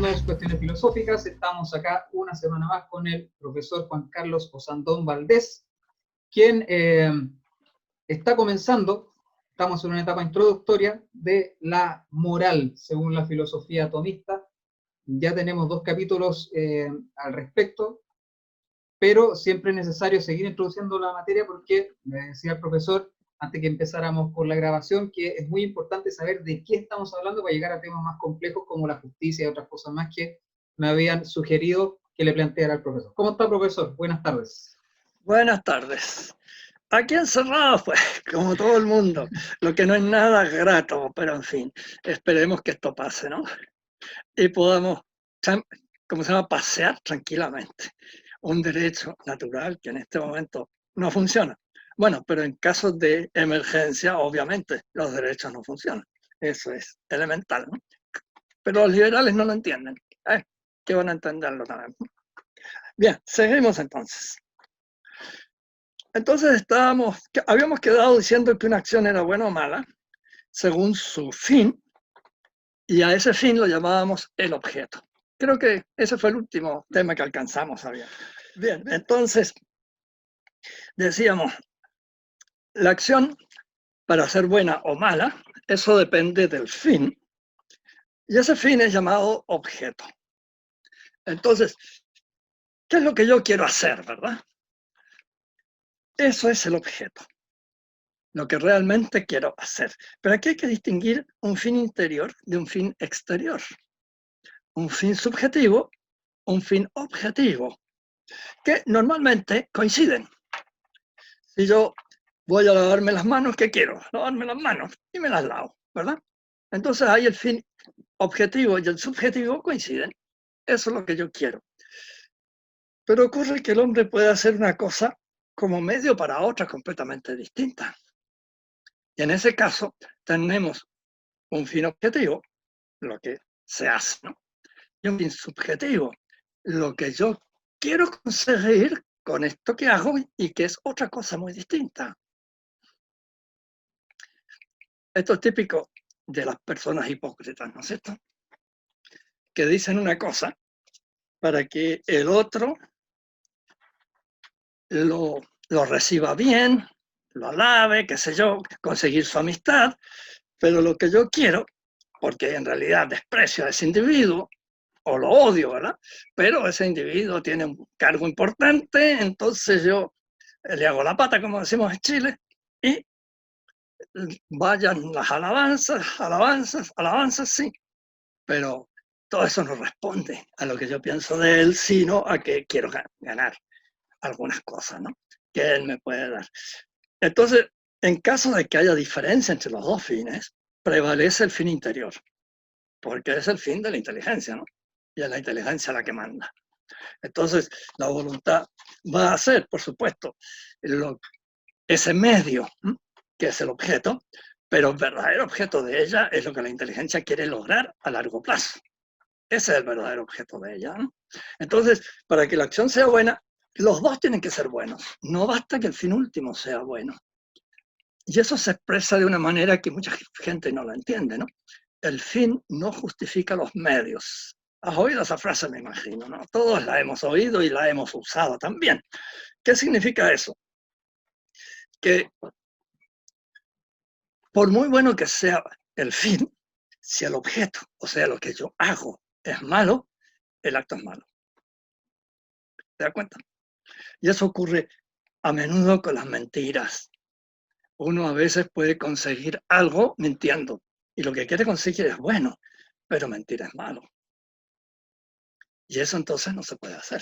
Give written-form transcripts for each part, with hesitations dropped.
Hablemos Cuestiones Filosóficas. Estamos acá una semana más con el profesor Juan Carlos Osandón Valdés, quien está comenzando, estamos en una etapa introductoria de la moral, según la filosofía atomista. Ya tenemos 2 capítulos al respecto, pero siempre es necesario seguir introduciendo la materia porque, me decía el profesor, antes que empezáramos con la grabación, que es muy importante saber de qué estamos hablando para llegar a temas más complejos como la justicia y otras cosas más que me habían sugerido que le planteara al profesor. ¿Cómo está, profesor? Buenas tardes. Buenas tardes. Aquí encerrados, pues, como todo el mundo, lo que no es nada grato, pero en fin, esperemos que esto pase, ¿no? Y podamos, como se llama, pasear tranquilamente. Un derecho natural que en este momento no funciona. Bueno, pero en casos de emergencia, obviamente, los derechos no funcionan. Eso es elemental, ¿no? Pero los liberales no lo entienden. ¿Qué van a entenderlo también? Bien, seguimos entonces. Entonces habíamos quedado diciendo que una acción era buena o mala según su fin, y a ese fin lo llamábamos el objeto. Creo que ese fue el último tema que alcanzamos a ver. Bien, entonces decíamos, la acción para ser buena o mala, eso depende del fin, y ese fin es llamado objeto. Entonces, ¿qué es lo que yo quiero hacer, verdad? Eso es el objeto, lo que realmente quiero hacer. Pero aquí hay que distinguir un fin interior de un fin exterior. Un fin subjetivo, un fin objetivo, que normalmente coinciden. Si yo voy a lavarme las manos, ¿qué quiero? Lavarme las manos y me las lavo, ¿verdad? Entonces ahí el fin objetivo y el subjetivo coinciden. Eso es lo que yo quiero. Pero ocurre que el hombre puede hacer una cosa como medio para otra completamente distinta. Y en ese caso tenemos un fin objetivo, lo que se hace, ¿no? Y un fin subjetivo, lo que yo quiero conseguir con esto que hago y que es otra cosa muy distinta. Esto es típico de las personas hipócritas, ¿no es cierto? Que dicen una cosa para que el otro lo reciba bien, lo alabe, qué sé yo, conseguir su amistad, pero lo que yo quiero, porque en realidad desprecio a ese individuo, o lo odio, ¿verdad? Pero ese individuo tiene un cargo importante, entonces yo le hago la pata, como decimos en Chile, y vayan las alabanzas, sí, pero todo eso no responde a lo que yo pienso de él, sino a que quiero ganar algunas cosas, ¿no? Que él me puede dar. Entonces, en caso de que haya diferencia entre los dos fines, prevalece el fin interior, porque es el fin de la inteligencia, ¿no? Y es la inteligencia la que manda. Entonces, la voluntad va a ser, por supuesto, ese medio, que es el objeto, pero el verdadero objeto de ella es lo que la inteligencia quiere lograr a largo plazo. Ese es el verdadero objeto de ella, ¿no? Entonces, para que la acción sea buena, los dos tienen que ser buenos. No basta que el fin último sea bueno. Y eso se expresa de una manera que mucha gente no la entiende, ¿no? El fin no justifica los medios. Has oído esa frase, me imagino, ¿no? Todos la hemos oído y la hemos usado también. ¿Qué significa eso? Que por muy bueno que sea el fin, si el objeto, o sea, lo que yo hago, es malo, el acto es malo. ¿Te das cuenta? Y eso ocurre a menudo con las mentiras. Uno a veces puede conseguir algo mintiendo, y lo que quiere conseguir es bueno, pero mentir es malo. Y eso entonces no se puede hacer.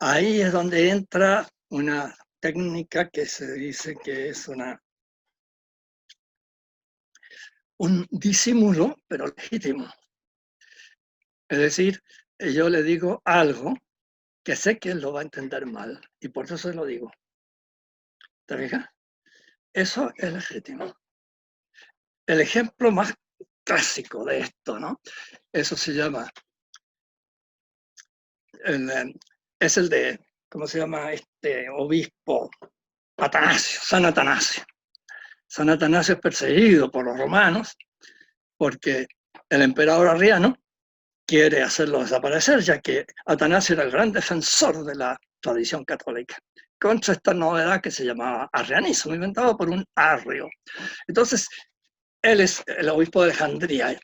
Ahí es donde entra una técnica que se dice que es un disimulo, pero legítimo. Es decir, yo le digo algo que sé que él lo va a entender mal, y por eso se lo digo. ¿Te fijas? Eso es legítimo. El ejemplo más clásico de esto, ¿no? Eso se llama, es el de, ¿cómo se llama este obispo? Atanasio, San Atanasio. San Atanasio es perseguido por los romanos porque el emperador Arriano quiere hacerlo desaparecer, ya que Atanasio era el gran defensor de la tradición católica, contra esta novedad que se llamaba arrianismo, inventado por un arrio. Entonces, él es el obispo de Alejandría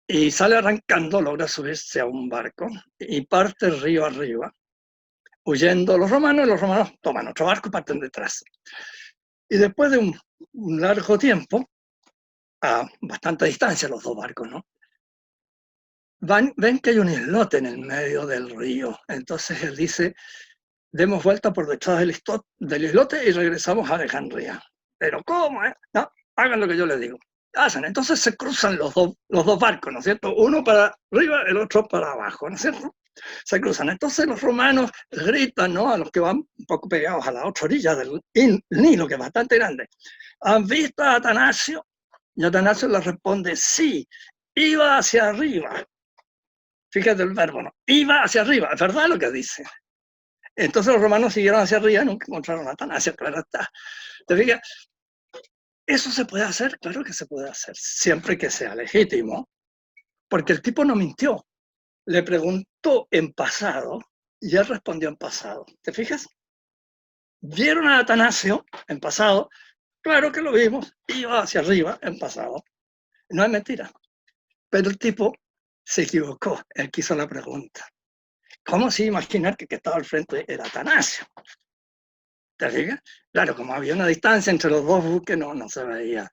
y sale arrancando, logra subirse a un barco y parte río arriba, huyendo los romanos, y los romanos toman otro barco y parten detrás. Y después de un largo tiempo, a bastante distancia los dos barcos, ¿no? Ven que hay un islote en el medio del río. Entonces él dice, demos vuelta por detrás del islote y regresamos a Alejandría. Pero ¿cómo? No, hagan lo que yo les digo. Hacen. Entonces se cruzan los dos barcos, ¿no es cierto? Uno para arriba, el otro para abajo, ¿no es cierto? Se cruzan. Entonces los romanos gritan, ¿no? A los que van un poco pegados a la otra orilla del Nilo, que es bastante grande. ¿Han visto a Atanasio? Y Atanasio les responde, sí, iba hacia arriba. Fíjate el verbo, ¿no? Iba hacia arriba, es verdad lo que dice. Entonces los romanos siguieron hacia arriba y nunca encontraron a Atanasio, claro está. ¿Te fijas? ¿Eso se puede hacer? Claro que se puede hacer, siempre que sea legítimo. Porque el tipo no mintió. Le preguntó en pasado y él respondió en pasado. ¿Te fijas? ¿Vieron a Atanasio en pasado? Claro que lo vimos, iba hacia arriba en pasado. No es mentira. Pero el tipo se equivocó, él quiso la pregunta. ¿Cómo se imaginar que estaba al frente era Atanasio? ¿Te fijas? Claro, como había una distancia entre los dos buques, no se veía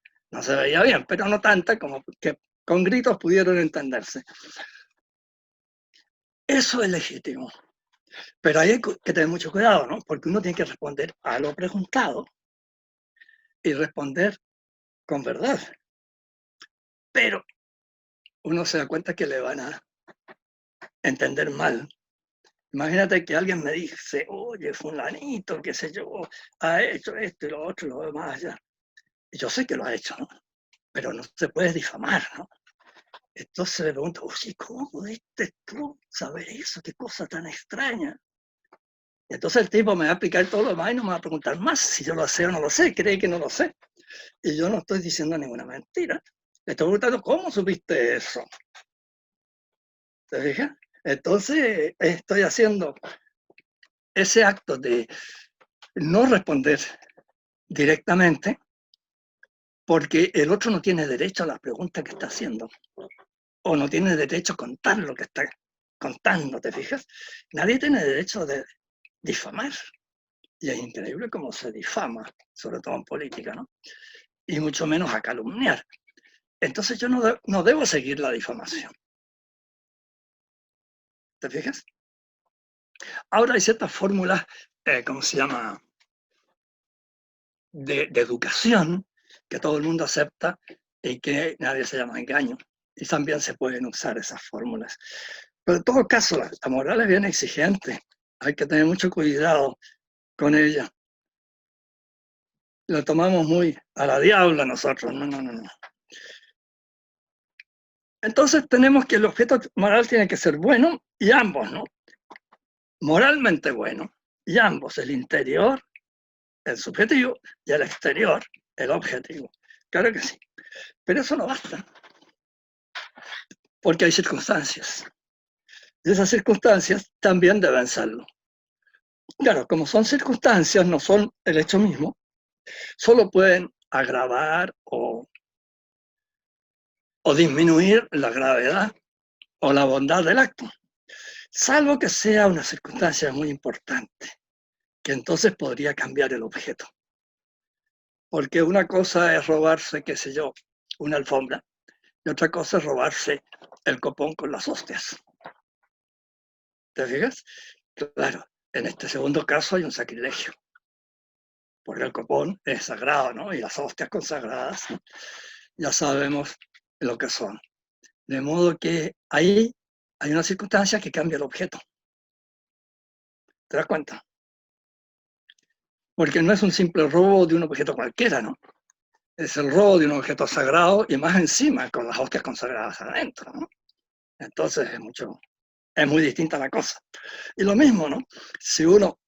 bien, pero no tanta como que con gritos pudieron entenderse. Eso es legítimo. Pero hay que tener mucho cuidado, ¿no? Porque uno tiene que responder a lo preguntado y responder con verdad. Pero uno se da cuenta que le van a entender mal. Imagínate que alguien me dice, oye, fulanito, qué sé yo, ha hecho esto y lo otro y lo demás allá. Y yo sé que lo ha hecho, ¿no? Pero no se puede difamar, ¿no? Entonces le pregunto, oye, ¿cómo pudiste tú saber eso? ¿Qué cosa tan extraña? Y entonces el tipo me va a explicar todo lo demás y no me va a preguntar más si yo lo sé o no lo sé, cree que no lo sé. Y yo no estoy diciendo ninguna mentira. Le estoy preguntando, ¿cómo supiste eso? ¿Te fijas? Entonces estoy haciendo ese acto de no responder directamente porque el otro no tiene derecho a la pregunta que está haciendo o no tiene derecho a contar lo que está contando, ¿te fijas? Nadie tiene derecho de difamar. Y es increíble cómo se difama, sobre todo en política, ¿no? Y mucho menos a calumniar. Entonces yo no debo seguir la difamación. ¿Te fijas? Ahora hay ciertas fórmulas, ¿cómo se llama? De educación que todo el mundo acepta y que nadie se llama engaño. Y también se pueden usar esas fórmulas. Pero en todo caso, la moral es bien exigente. Hay que tener mucho cuidado con ella. Lo tomamos muy a la diabla nosotros. No. Entonces tenemos que el objeto moral tiene que ser bueno y ambos, ¿no? Moralmente bueno y ambos, el interior, el subjetivo, y el exterior, el objetivo. Claro que sí. Pero eso no basta. Porque hay circunstancias. Y esas circunstancias también deben serlo. Claro, como son circunstancias, no son el hecho mismo, solo pueden agravar o disminuir la gravedad o la bondad del acto, salvo que sea una circunstancia muy importante, que entonces podría cambiar el objeto. Porque una cosa es robarse, qué sé yo, una alfombra, y otra cosa es robarse el copón con las hostias. ¿Te fijas? Claro, en este segundo caso hay un sacrilegio, porque el copón es sagrado, ¿no? Y las hostias consagradas, ¿no? Ya sabemos lo que son. De modo que ahí hay una circunstancia que cambia el objeto. ¿Te das cuenta? Porque no es un simple robo de un objeto cualquiera, ¿no? Es el robo de un objeto sagrado y más encima con las hostias consagradas adentro, ¿no? Entonces es muy distinta la cosa. Y lo mismo, ¿no? Si uno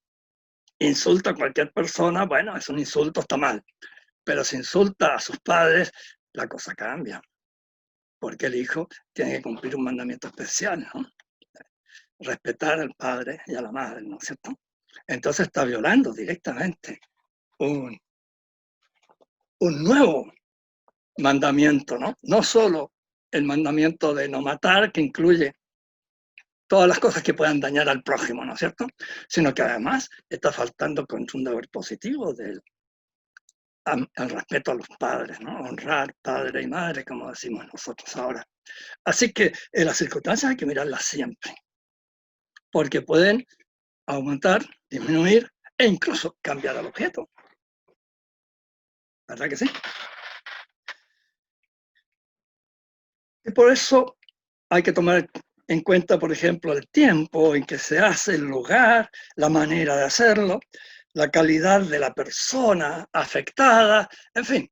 insulta a cualquier persona, bueno, es un insulto, está mal. Pero si insulta a sus padres, la cosa cambia. Porque el hijo tiene que cumplir un mandamiento especial, ¿no? respetar al padre y a la madre, ¿no es cierto? Entonces está violando directamente un nuevo mandamiento, ¿no? No solo el mandamiento de no matar, que incluye todas las cosas que puedan dañar al prójimo, ¿no es cierto? Sino que además está faltando contra un deber positivo al respeto a los padres, ¿no? Honrar padre y madre, como decimos nosotros ahora. Así que en las circunstancias hay que mirarlas siempre, porque pueden aumentar, disminuir e incluso cambiar al objeto. ¿Verdad que sí? Y por eso hay que tomar en cuenta, por ejemplo, el tiempo en que se hace, el lugar, la manera de hacerlo, la calidad de la persona afectada, en fin,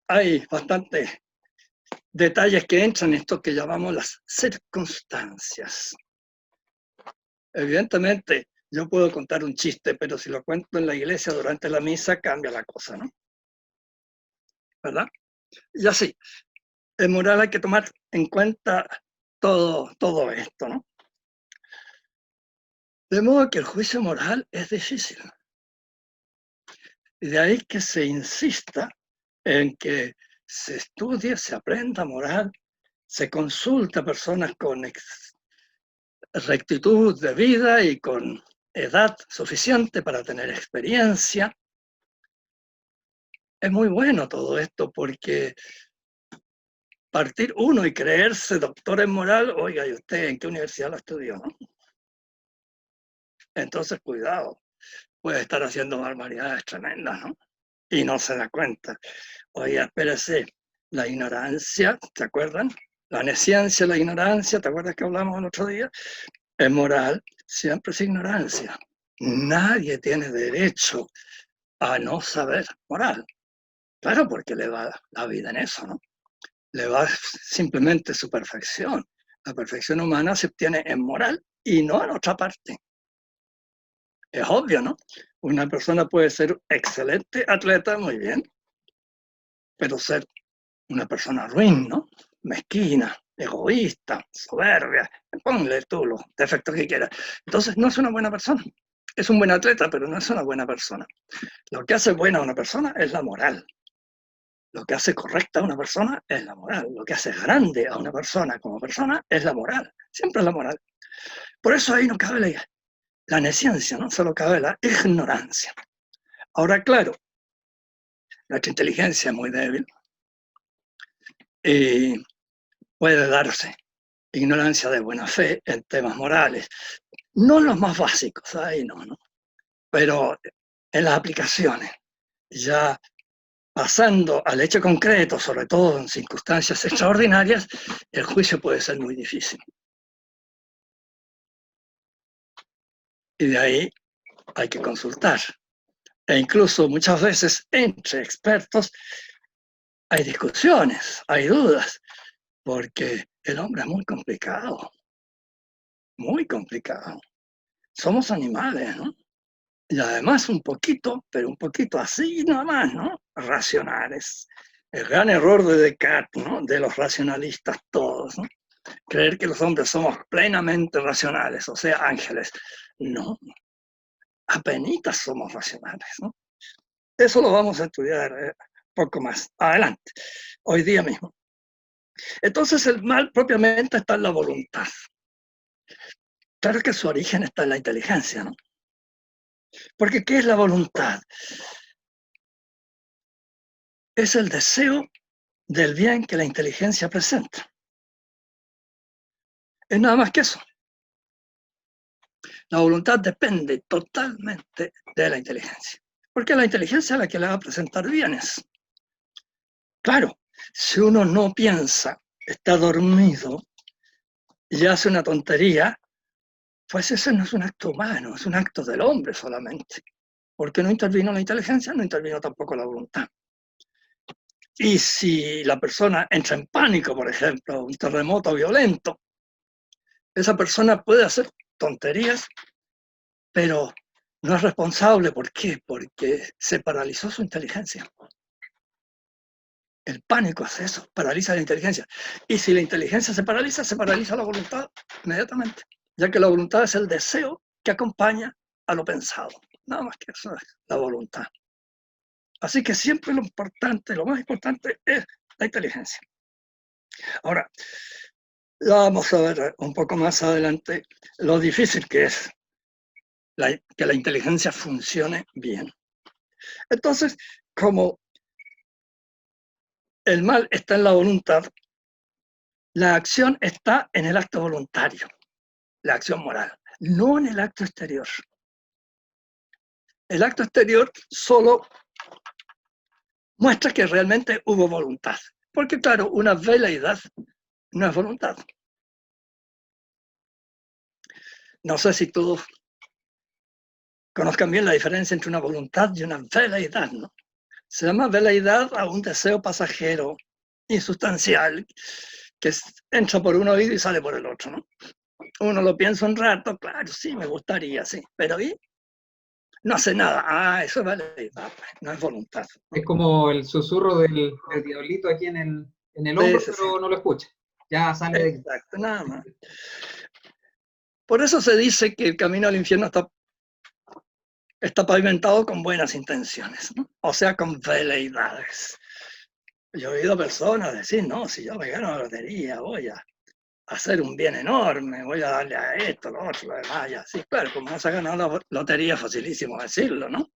hay bastantes detalles que entran en esto que llamamos las circunstancias. Evidentemente, yo puedo contar un chiste, pero si lo cuento en la iglesia durante la misa, cambia la cosa, ¿no? ¿Verdad? Y así, en moral hay que tomar en cuenta todo esto, ¿no? De modo que el juicio moral es difícil. Y de ahí que se insista en que se estudie, se aprenda moral, se consulta a personas con rectitud de vida y con edad suficiente para tener experiencia. Es muy bueno todo esto porque partir uno y creerse doctor en moral, oiga, ¿y usted en qué universidad lo estudió? ¿No? Entonces, cuidado, puede estar haciendo barbaridades tremendas, ¿no? Y no se da cuenta. Oye, espérese, la ignorancia, ¿te acuerdan? La nesciencia, la ignorancia, ¿te acuerdas que hablamos el otro día? Es moral, siempre es ignorancia. Nadie tiene derecho a no saber moral. Claro, porque le va la vida en eso, ¿no? Le va simplemente su perfección. La perfección humana se obtiene en moral y no en otra parte. Es obvio, ¿no? Una persona puede ser excelente atleta, muy bien, pero ser una persona ruin, ¿no? Mezquina, egoísta, soberbia, ponle tú los defectos que quieras. Entonces no es una buena persona. Es un buen atleta, pero no es una buena persona. Lo que hace buena a una persona es la moral. Lo que hace correcta a una persona es la moral. Lo que hace grande a una persona como persona es la moral. Siempre es la moral. Por eso ahí no cabe la nesciencia, ¿no? Solo cabe la ignorancia. Ahora, claro, nuestra inteligencia es muy débil y puede darse ignorancia de buena fe en temas morales. No los más básicos, ahí no. Pero en las aplicaciones, ya pasando al hecho concreto, sobre todo en circunstancias extraordinarias, el juicio puede ser muy difícil. Y de ahí hay que consultar. E incluso muchas veces entre expertos hay discusiones, hay dudas, porque el hombre es muy complicado, muy complicado. Somos animales, ¿no? Y además un poquito, pero un poquito así nada más, ¿no? Racionales. El gran error de Descartes, ¿no? De los racionalistas todos, ¿no? Creer que los hombres somos plenamente racionales, o sea, ángeles. No, apenitas somos racionales, ¿no? Eso lo vamos a estudiar poco más adelante, hoy día mismo. Entonces el mal propiamente está en la voluntad. Claro que su origen está en la inteligencia, ¿no? Porque ¿qué es la voluntad? Es el deseo del bien que la inteligencia presenta. Es nada más que eso. La voluntad depende totalmente de la inteligencia, porque la inteligencia es la que le va a presentar bienes. Claro, si uno no piensa, está dormido y hace una tontería, pues ese no es un acto humano, es un acto del hombre solamente, porque no intervino la inteligencia, no intervino tampoco la voluntad. Y si la persona entra en pánico, por ejemplo, un terremoto violento, esa persona puede hacer tonterías, pero no es responsable. ¿Por qué? Porque se paralizó su inteligencia. El pánico hace eso, paraliza la inteligencia. Y si la inteligencia se paraliza la voluntad inmediatamente. ya que la voluntad es el deseo que acompaña a lo pensado. Nada más que eso es la voluntad. Así que siempre lo importante, lo más importante es la inteligencia. Ahora, ya vamos a ver un poco más adelante lo difícil que es que la inteligencia funcione bien. Entonces, como el mal está en la voluntad, la acción está en el acto voluntario, la acción moral, no en el acto exterior. El acto exterior solo muestra que realmente hubo voluntad, porque claro, una veleidad no es voluntad. No sé si todos conozcan bien la diferencia entre una voluntad y una veleidad, ¿no? Se llama veleidad a un deseo pasajero, insustancial, que entra por un oído y sale por el otro, ¿no? Uno lo piensa un rato, claro, sí, me gustaría, sí, pero ¿y? No hace nada. Ah, eso es veleidad, no es voluntad, ¿no? Es como el susurro del diablito aquí en el Sí, hombro, sí, sí. pero no lo escucha. Ya sale de aquí. Exacto, nada más. Por eso se dice que el camino al infierno está pavimentado con buenas intenciones, ¿no? O sea, con veleidades. Yo he oído personas decir, no, si yo me gano la lotería, voy a hacer un bien enorme, voy a darle a esto, lo otro, lo demás, y así. Claro, como no se ha ganado la lotería, es facilísimo decirlo, ¿no?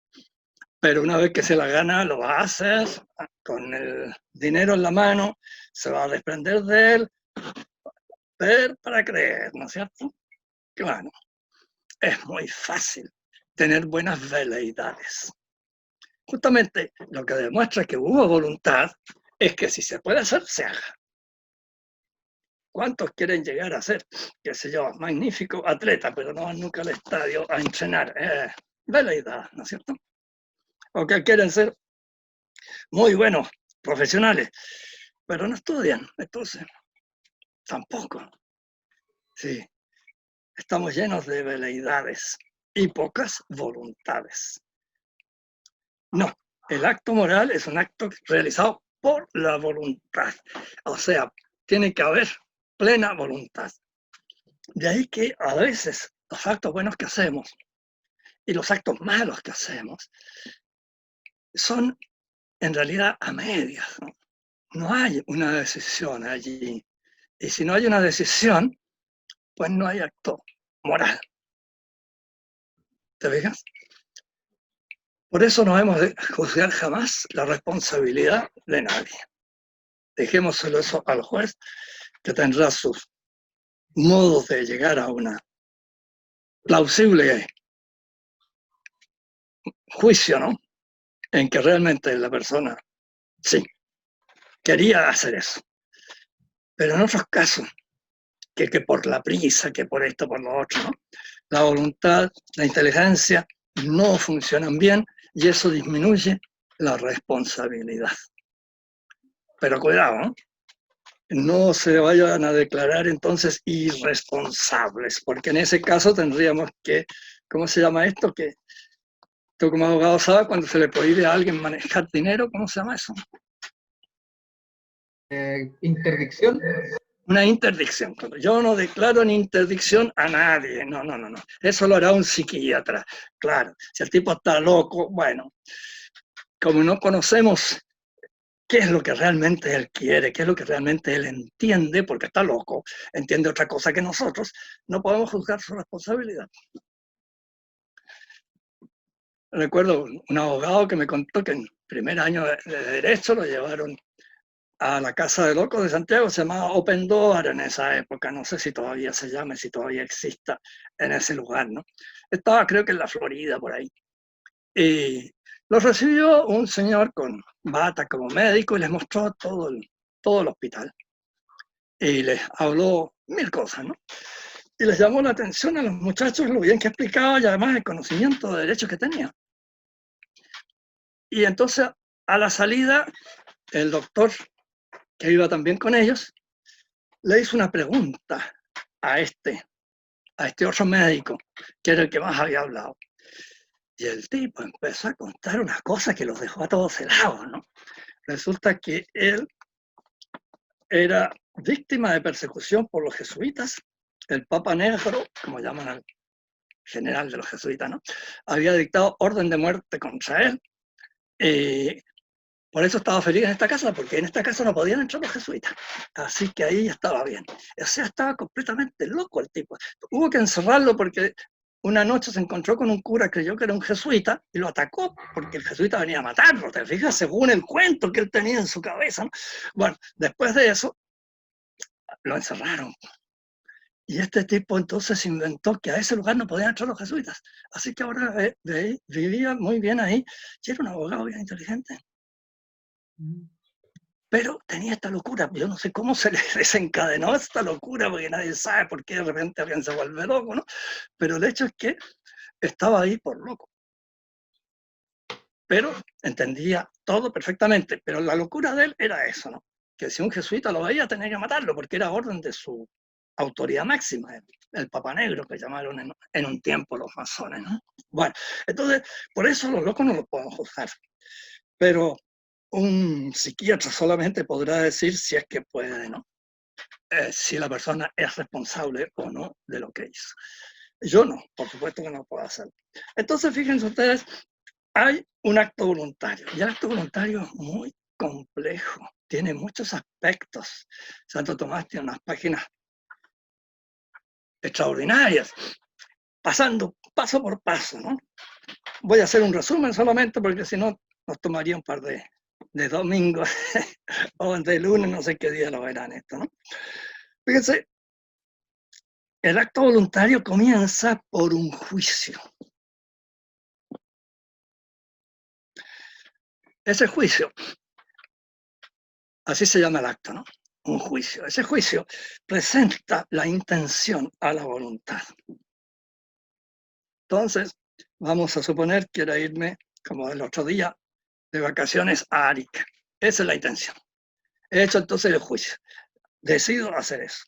Pero una vez que se la gana, lo va a hacer con el dinero en la mano, se va a desprender de él, ver para creer, ¿no es cierto? Claro, es muy fácil tener buenas veleidades. Justamente lo que demuestra que hubo voluntad es que si se puede hacer, se haga. ¿Cuántos quieren llegar a ser, qué sé yo, magnífico atleta, pero no van nunca al estadio a entrenar? Veleidad, ¿no es cierto? O que quieren ser muy buenos profesionales, pero no estudian, entonces tampoco. Sí, estamos llenos de veleidades y pocas voluntades. No, el acto moral es un acto realizado por la voluntad. O sea, tiene que haber plena voluntad. De ahí que a veces los actos buenos que hacemos y los actos malos que hacemos son en realidad a medias, ¿no? No hay una decisión allí. Y si no hay una decisión, pues no hay acto moral. ¿Te fijas? Por eso no hemos de juzgar jamás la responsabilidad de nadie. Dejémoselo eso al juez, que tendrá sus modos de llegar a una plausible juicio, ¿no? En que realmente la persona, sí, quería hacer eso. Pero en otros casos, que por la prisa, que por esto, por lo otro, ¿no? La voluntad, la inteligencia no funcionan bien y eso disminuye la responsabilidad. Pero cuidado, ¿no? No se vayan a declarar entonces irresponsables, porque en ese caso tendríamos que, ¿cómo se llama esto? Que tú como abogado sabes cuando se le prohíbe a alguien manejar dinero, ¿cómo se llama eso? Interdicción. Una interdicción. Yo no declaro ni interdicción a nadie. No, no, no, no. Eso lo hará un psiquiatra. Claro, si el tipo está loco, bueno, como no conocemos qué es lo que realmente él quiere, qué es lo que realmente él entiende, porque está loco, entiende otra cosa que nosotros, no podemos juzgar su responsabilidad. Recuerdo un abogado que me contó que en primer año de Derecho lo llevaron a la Casa de Locos de Santiago, se llamaba Open Door en esa época, no sé si todavía se llame, si todavía exista en ese lugar, ¿no? Estaba creo que en la Florida, por ahí. Y los recibió un señor con bata como médico y les mostró todo el hospital. Y les habló mil cosas, ¿no? Y les llamó la atención a los muchachos lo bien que explicaba y además el conocimiento de derechos que tenía. Y entonces, a la salida, el doctor, que iba también con ellos, le hizo una pregunta a este otro médico, que era el que más había hablado. Y el tipo empezó a contar unas cosas que los dejó a todos helados, ¿no? Resulta que él era víctima de persecución por los jesuitas el Papa Negro, como llaman al general de los jesuitas, ¿no? Había dictado orden de muerte contra él. Por eso estaba feliz en esta casa, porque en esta casa no podían entrar los jesuitas. Así que ahí estaba bien. O sea, estaba completamente loco el tipo. Hubo que encerrarlo porque una noche se encontró con un cura, creyó que era un jesuita, y lo atacó porque el jesuita venía a matarlo, ¿te fijas? Según el cuento que él tenía en su cabeza, ¿no? Bueno, después de eso, lo encerraron. Y este tipo entonces inventó que a ese lugar no podían entrar los jesuitas. Así que ahora vivía muy bien ahí, y era un abogado bien inteligente. Pero tenía esta locura, yo no sé cómo se le desencadenó esta locura, porque nadie sabe por qué de repente alguien se vuelve loco, ¿no? Pero el hecho es que estaba ahí por loco. Pero entendía todo perfectamente, pero la locura de él era eso, ¿no? Que si un jesuita lo veía tenía que matarlo, porque era orden de su autoridad máxima, el Papa Negro, que llamaron en un tiempo los masones, ¿no? Bueno, entonces, por eso los locos no los podemos juzgar. Pero un psiquiatra solamente podrá decir si es que puede, ¿no? Si la persona es responsable o no de lo que hizo. Yo no, por supuesto que no puedo hacerlo. Entonces, fíjense ustedes, hay un acto voluntario, y el acto voluntario es muy complejo, tiene muchos aspectos. Santo Tomás tiene unas páginas extraordinarias, pasando paso por paso, ¿no? Voy a hacer un resumen solamente porque si no nos tomaría un par de domingos o de lunes, no sé qué día lo verán esto, ¿no? Fíjense, el acto voluntario comienza por un juicio. Ese juicio, así se llama el acto, ¿no? Un juicio. Ese juicio presenta la intención a la voluntad. Entonces, vamos a suponer que quiero irme, como el otro día, de vacaciones a Arica. Esa es la intención. He hecho entonces el juicio. Decido hacer eso.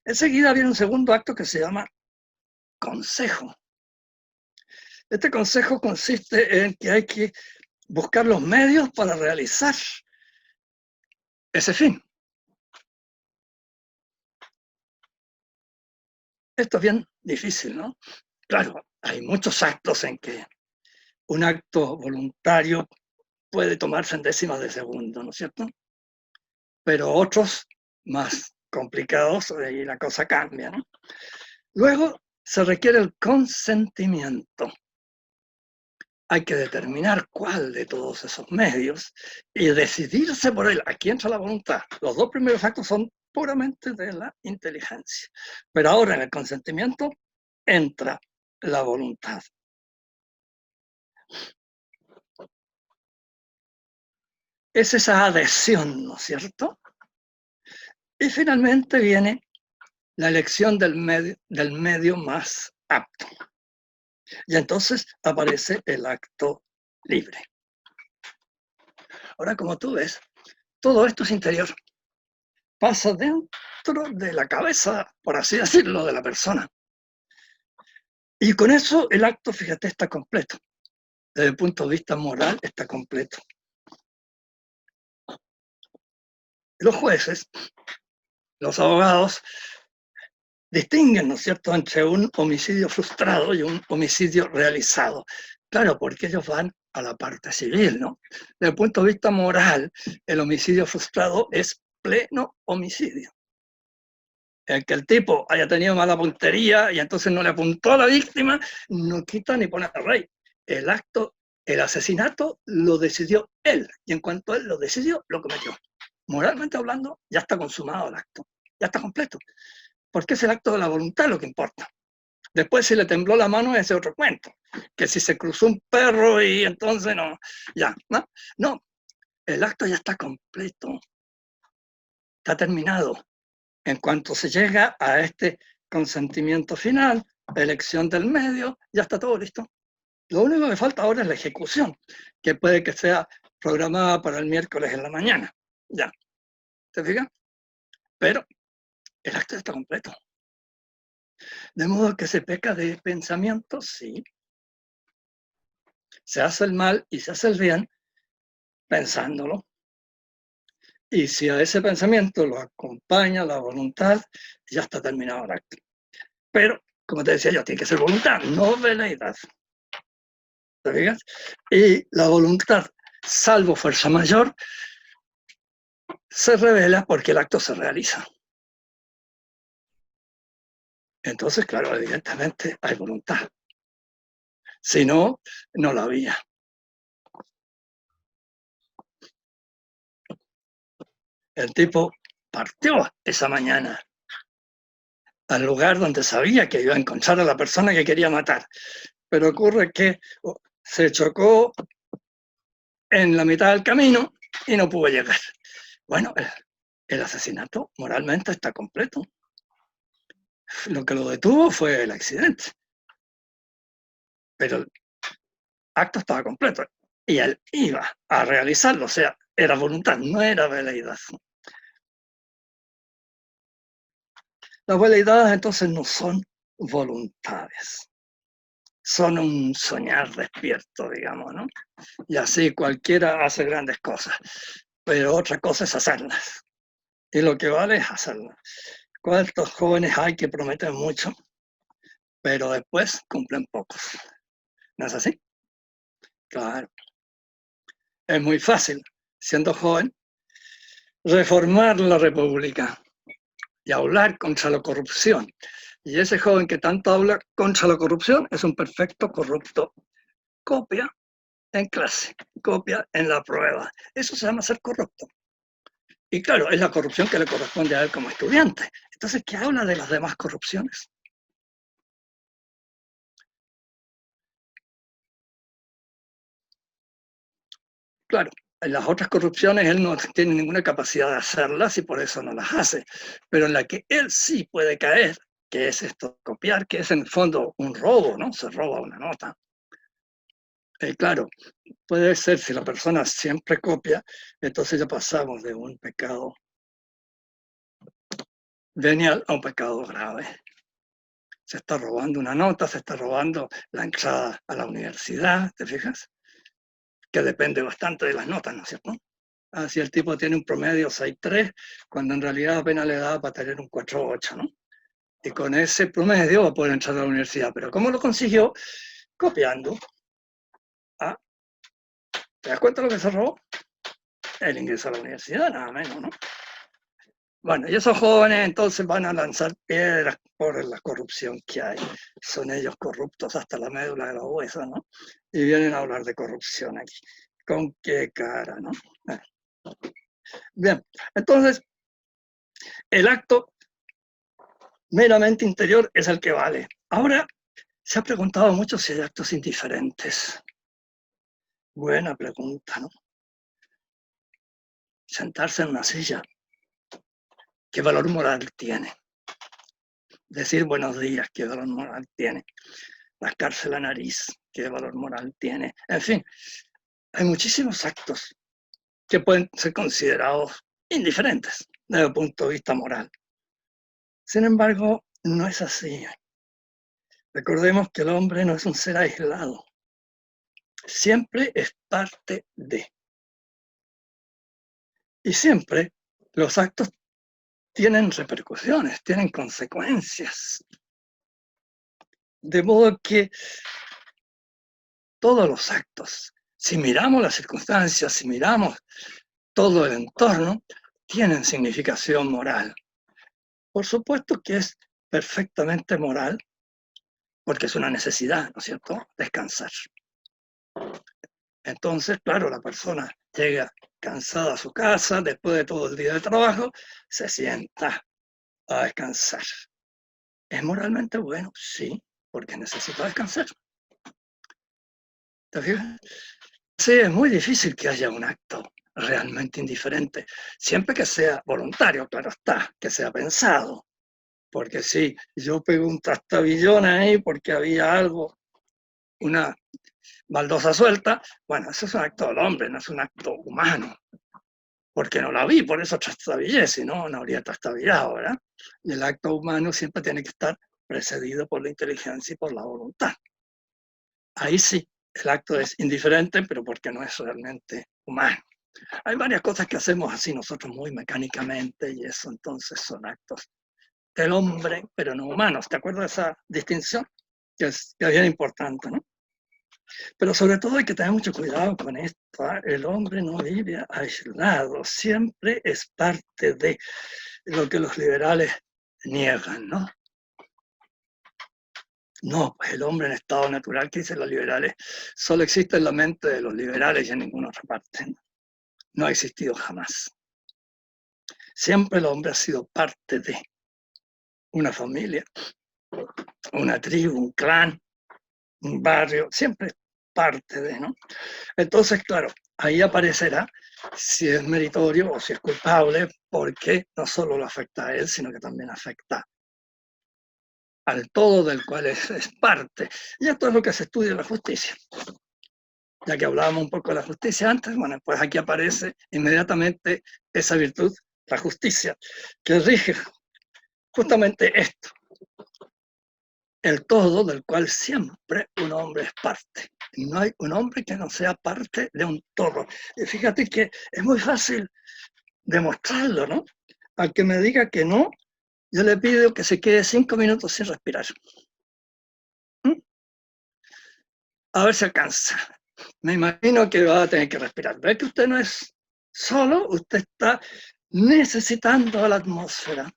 Enseguida viene un segundo acto que se llama consejo. Este consejo consiste en que hay que buscar los medios para realizar ese fin. Esto es bien difícil, ¿no? Claro, hay muchos actos en que un acto voluntario puede tomarse en décimas de segundo, ¿no es cierto? Pero otros más complicados y la cosa cambia, ¿no? Luego se requiere el consentimiento. Hay que determinar cuál de todos esos medios y decidirse por él. Aquí entra la voluntad. Los dos primeros actos son puramente de la inteligencia. Pero ahora en el consentimiento entra la voluntad. Es esa adhesión, ¿no es cierto? Y finalmente viene la elección del medio más apto. Y entonces aparece el acto libre. Ahora, como tú ves, todo esto es interior. Pasa dentro de la cabeza, por así decirlo, de la persona. Y con eso el acto, fíjate, está completo. Desde el punto de vista moral, está completo. Los jueces, los abogados, distinguen, ¿no es cierto?, entre un homicidio frustrado y un homicidio realizado. Claro, porque ellos van a la parte civil, ¿no? Desde el punto de vista moral, el homicidio frustrado es pleno homicidio. El que el tipo haya tenido mala puntería y entonces no le apuntó a la víctima, no quita ni pone al rey. El acto, el asesinato lo decidió él, y en cuanto él lo decidió, lo cometió. Moralmente hablando, ya está consumado el acto, ya está completo. Porque es el acto de la voluntad lo que importa. Después, si le tembló la mano, ese es otro cuento. Que si se cruzó un perro y entonces no, ya, ¿no? No, el acto ya está completo, está terminado. En cuanto se llega a este consentimiento final, elección del medio, ya está todo listo. Lo único que falta ahora es la ejecución, que puede que sea programada para el miércoles en la mañana. Ya, ¿te fijas? Pero el acto está completo. De modo que se peca de pensamiento, sí. Se hace el mal y se hace el bien pensándolo. Y si a ese pensamiento lo acompaña la voluntad, ya está terminado el acto. Pero, como te decía yo, tiene que ser voluntad, no veleidad. ¿Te fijas? Y la voluntad, salvo fuerza mayor, se revela porque el acto se realiza. Entonces, claro, evidentemente hay voluntad. Si no, no la había. El tipo partió esa mañana al lugar donde sabía que iba a encontrar a la persona que quería matar. Pero ocurre que se chocó en la mitad del camino y no pudo llegar. Bueno, el asesinato moralmente está completo. Lo que lo detuvo fue el accidente. Pero el acto estaba completo y él iba a realizarlo, o sea, era voluntad, no era veleidad. Las veleidades entonces no son voluntades, son un soñar despierto, digamos, ¿no? Y así cualquiera hace grandes cosas, pero otra cosa es hacerlas. Y lo que vale es hacerlas. ¿Cuántos jóvenes hay que prometen mucho, pero después cumplen pocos? ¿No es así? Claro. Es muy fácil, siendo joven, reformar la República y hablar contra la corrupción. Y ese joven que tanto habla contra la corrupción es un perfecto corrupto. Copia en clase, copia en la prueba. Eso se llama ser corrupto. Y claro, es la corrupción que le corresponde a él como estudiante. Entonces, ¿qué habla de las demás corrupciones? Claro, en las otras corrupciones él no tiene ninguna capacidad de hacerlas y por eso no las hace. Pero en la que él sí puede caer, que es esto, copiar, que es en el fondo un robo, ¿no? Se roba una nota. Claro, puede ser si la persona siempre copia, entonces ya pasamos de un pecado venial a un pecado grave. Se está robando una nota, se está robando la entrada a la universidad, ¿te fijas? Que depende bastante de las notas, ¿no es cierto? Si el tipo tiene un promedio 6.3, cuando en realidad apenas le da para tener un 4.8, ¿no? Y con ese promedio va a poder entrar a la universidad. Pero ¿cómo lo consiguió? Copiando. ¿Ah? ¿Te das cuenta de lo que se robó? El ingreso a la universidad, nada menos, ¿no? Bueno, y esos jóvenes entonces van a lanzar piedras por la corrupción que hay. Son ellos corruptos hasta la médula de los huesos, ¿no? Y vienen a hablar de corrupción aquí. ¿Con qué cara, no? Bien, entonces, el acto meramente interior es el que vale. Ahora, se ha preguntado mucho si hay actos indiferentes. Buena pregunta, ¿no? Sentarse en una silla, ¿qué valor moral tiene? Decir buenos días, ¿qué valor moral tiene? Rascarse la nariz, ¿qué valor moral tiene? En fin, hay muchísimos actos que pueden ser considerados indiferentes desde el punto de vista moral. Sin embargo, no es así. Recordemos que el hombre no es un ser aislado. Siempre es parte de. Y siempre los actos tienen repercusiones, tienen consecuencias. De modo que todos los actos, si miramos las circunstancias, si miramos todo el entorno, tienen significación moral. Por supuesto que es perfectamente moral, porque es una necesidad, ¿no es cierto?, descansar. Entonces, claro, la persona llega cansada a su casa, después de todo el día de trabajo, se sienta a descansar. ¿Es moralmente bueno? Sí, porque necesita descansar. ¿Te fijas? Sí, es muy difícil que haya un acto realmente indiferente, siempre que sea voluntario, claro está, que sea pensado. Porque si yo pego un trastabillón ahí porque había algo, una baldosa suelta, bueno, eso es un acto del hombre, no es un acto humano. Porque no la vi, por eso trastabillé, si no, no habría trastabillado, ¿verdad? Y el acto humano siempre tiene que estar precedido por la inteligencia y por la voluntad. Ahí sí, el acto es indiferente, pero porque no es realmente humano. Hay varias cosas que hacemos así nosotros muy mecánicamente y eso entonces son actos del hombre, pero no humanos. ¿Te acuerdas de esa distinción? Que es bien importante, ¿no? Pero sobre todo hay que tener mucho cuidado con esto. ¿Eh? El hombre no vive aislado, siempre es parte de lo que los liberales niegan, ¿no? No, pues el hombre en estado natural, que dicen los liberales, solo existe en la mente de los liberales y en ninguna otra parte. No ha existido jamás. Siempre el hombre ha sido parte de una familia, una tribu, un clan, un barrio, siempre es parte de, ¿no? Entonces, claro, ahí aparecerá si es meritorio o si es culpable, porque no solo lo afecta a él, sino que también afecta al todo del cual es parte. Y esto es lo que se estudia en la justicia. Ya que hablábamos un poco de la justicia antes, bueno, pues aquí aparece inmediatamente esa virtud, la justicia, que rige justamente esto, el todo del cual siempre un hombre es parte. No hay un hombre que no sea parte de un todo. Y fíjate que es muy fácil demostrarlo, ¿no? Al que me diga que no, yo le pido que se quede 5 minutos sin respirar. A ver si alcanza. Me imagino que va a tener que respirar. ¿Ve que usted no es solo? Usted está necesitando la atmósfera.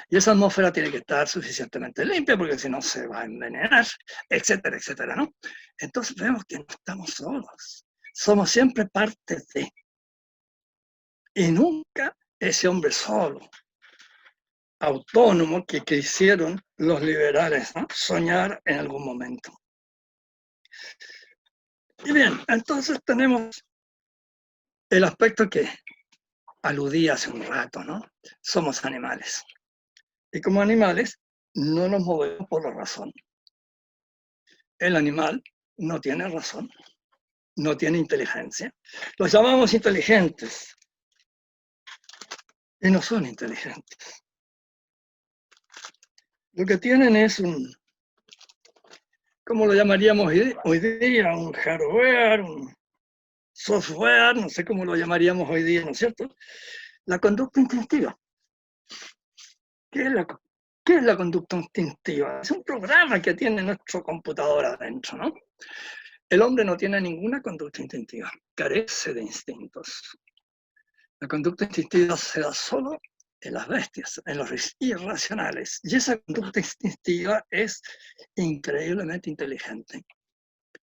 Y esa atmósfera tiene que estar suficientemente limpia porque si no se va a envenenar, etcétera, etcétera, ¿no? Entonces vemos que no estamos solos. Somos siempre parte de. Y nunca ese hombre solo, autónomo que quisieron los liberales, ¿no? Soñar en algún momento. Y bien, entonces tenemos el aspecto que aludí hace un rato, ¿no? Somos animales. Y como animales no nos movemos por la razón. El animal no tiene razón, no tiene inteligencia. Los llamamos inteligentes y no son inteligentes. Lo que tienen es un, ¿cómo lo llamaríamos hoy día? Un hardware, un software, no sé cómo lo llamaríamos hoy día, ¿no es cierto? La conducta instintiva. ¿Qué es la conducta instintiva? Es un programa que tiene nuestro computador adentro, ¿no? El hombre no tiene ninguna conducta instintiva, carece de instintos. La conducta instintiva se da solo en las bestias, en los irracionales. Y esa conducta instintiva es increíblemente inteligente.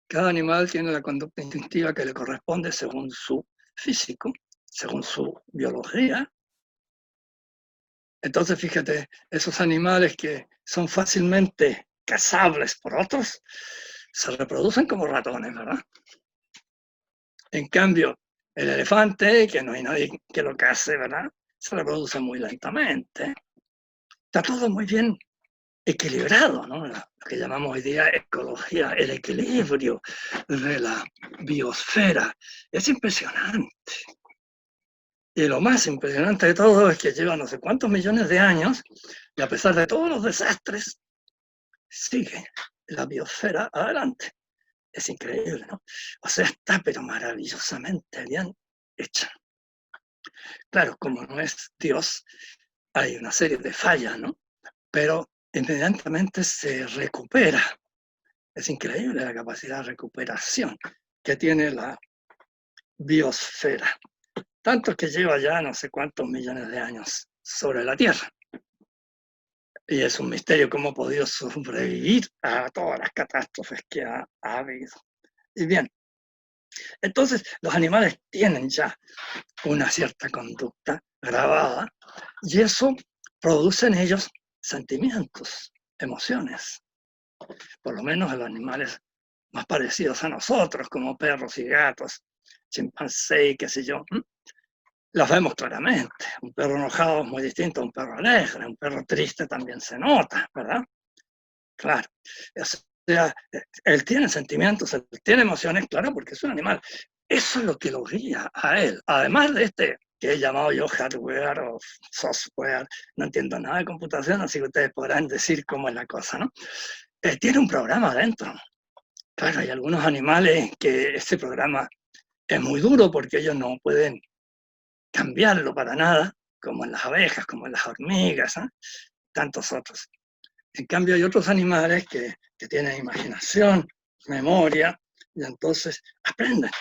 Cada animal tiene la conducta instintiva que le corresponde según su físico, según su biología. Entonces, fíjate, esos animales que son fácilmente cazables por otros, se reproducen como ratones, ¿verdad? En cambio, el elefante, que no hay nadie que lo case, ¿verdad? Se reproduce muy lentamente. Está todo muy bien equilibrado, ¿no? Lo que llamamos hoy día ecología, el equilibrio de la biosfera. Es impresionante. Y lo más impresionante de todo es que lleva no sé cuántos millones de años y a pesar de todos los desastres, sigue la biosfera adelante. Es increíble, ¿no? O sea, está pero maravillosamente bien hecha. Claro, como no es Dios, hay una serie de fallas, ¿no? Pero inmediatamente se recupera. Es increíble la capacidad de recuperación que tiene la biosfera. Tanto que lleva ya no sé cuántos millones de años sobre la Tierra. Y es un misterio cómo ha podido sobrevivir a todas las catástrofes que ha habido. Y bien, entonces los animales tienen ya una cierta conducta grabada y eso produce en ellos sentimientos, emociones. Por lo menos en los animales más parecidos a nosotros, como perros y gatos, chimpancé y qué sé yo, las vemos claramente. Un perro enojado es muy distinto a un perro alegre, un perro triste también se nota, ¿verdad? Claro. O sea, él tiene sentimientos, él tiene emociones, claro, porque es un animal. Eso es lo que lo guía a él. Además de este que he llamado yo hardware o software, no entiendo nada de computación, así que ustedes podrán decir cómo es la cosa, ¿no? Tiene un programa adentro. Claro, hay algunos animales que este programa es muy duro porque ellos no pueden cambiarlo para nada, como en las abejas, como en las hormigas, ¿eh? tantos otros. En cambio, hay otros animales que tienen imaginación, memoria, y entonces aprenden